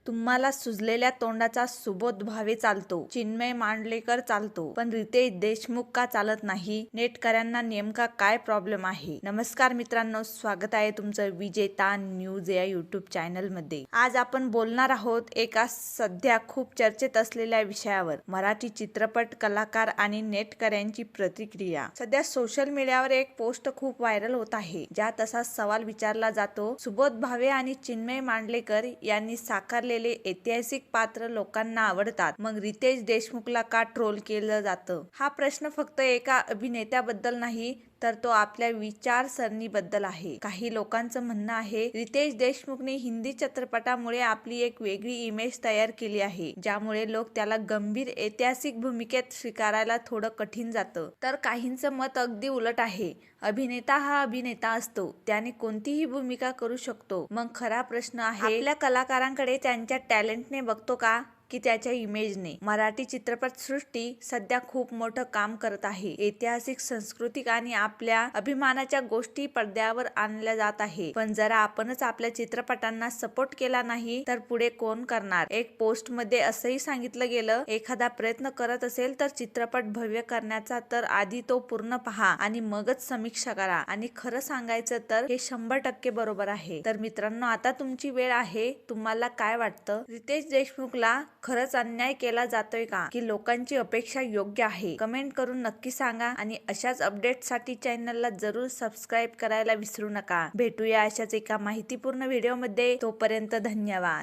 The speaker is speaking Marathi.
तुम्हाला सुजलेल्या तोंडाचा सुबोध भावे चालतो, चिन्मय मांडलेकर चालतो, पण रितेश देशमुख का चालत नाही? नेटकऱ्यांना नेमका काय प्रॉब्लेम आहे? नमस्कार मित्रांनो, स्वागत आहे तुमचं विजेता न्यूज या युट्यूब चॅनल मध्ये. आज आपण बोलणार आहोत एका सध्या खूप चर्चेत असलेल्या विषयावर, मराठी चित्रपट कलाकार आणि नेटकऱ्यांची प्रतिक्रिया. सध्या सोशल मीडियावर एक पोस्ट खूप व्हायरल होत आहे, ज्यात असा सवाल विचारला जातो, सुबोध भावे आणि चिन्मय मांडलेकर यांनी साकारलेले ऐतिहासिक पात्र लोकांना आवडतात, मग रितेश देशमुखला का ट्रोल केलं जातं? हा प्रश्न फक्त एका अभिनेत्याबद्दल नाही, तर तो आपल्या विचारसरणीबद्दल आहे. काही लोकांचं म्हणणं आहे, रितेश देशमुखने हिंदी चित्रपटामुळे आपली एक वेगळी इमेज तयार केली आहे, ज्यामुळे लोक त्याला गंभीर ऐतिहासिक भूमिकेत स्वीकारायला थोडं कठीण जातं. तर काहींचं मत अगदी उलट आहे. अभिनेता हा अभिनेता असतो, त्याने कोणतीही भूमिका करू शकतो. मग खरा प्रश्न आहे, आपल्या कलाकारांकडे त्यांच्या टॅलेंटने बघतो का, की त्याच्या इमेजने? मराठी चित्रपट सृष्टी सध्या खूप मोठं काम करत आहे. ऐतिहासिक, सांस्कृतिक आणि आपल्या अभिमानाच्या गोष्टी पडद्यावर आणल्या जात आहे. पण जरा आपणच आपल्या चित्रपटांना सपोर्ट केला नाही तर पुढे कोण करणार? एक पोस्ट मध्ये असंही सांगितलं गेलं, एखादा प्रयत्न करत असेल तर चित्रपट भव्य करण्याचा, तर आधी तो पूर्ण पहा आणि मगच समीक्षा करा. आणि खरं सांगायचं तर हे 100% बरोबर आहे. तर मित्रांनो, आता तुमची वेळ आहे. तुम्हाला काय वाटतं? रितेश देशमुखला खरंच अन्याय केला जातोय का, की लोकांची अपेक्षा योग्य आहे? कमेंट करून नक्की सांगा. आणि अशाच अपडेटसाठी चॅनलला जरूर सबस्क्राईब करायला विसरू नका. भेटूया अशाच एका माहितीपूर्ण व्हिडिओमध्ये. तोपर्यंत धन्यवाद.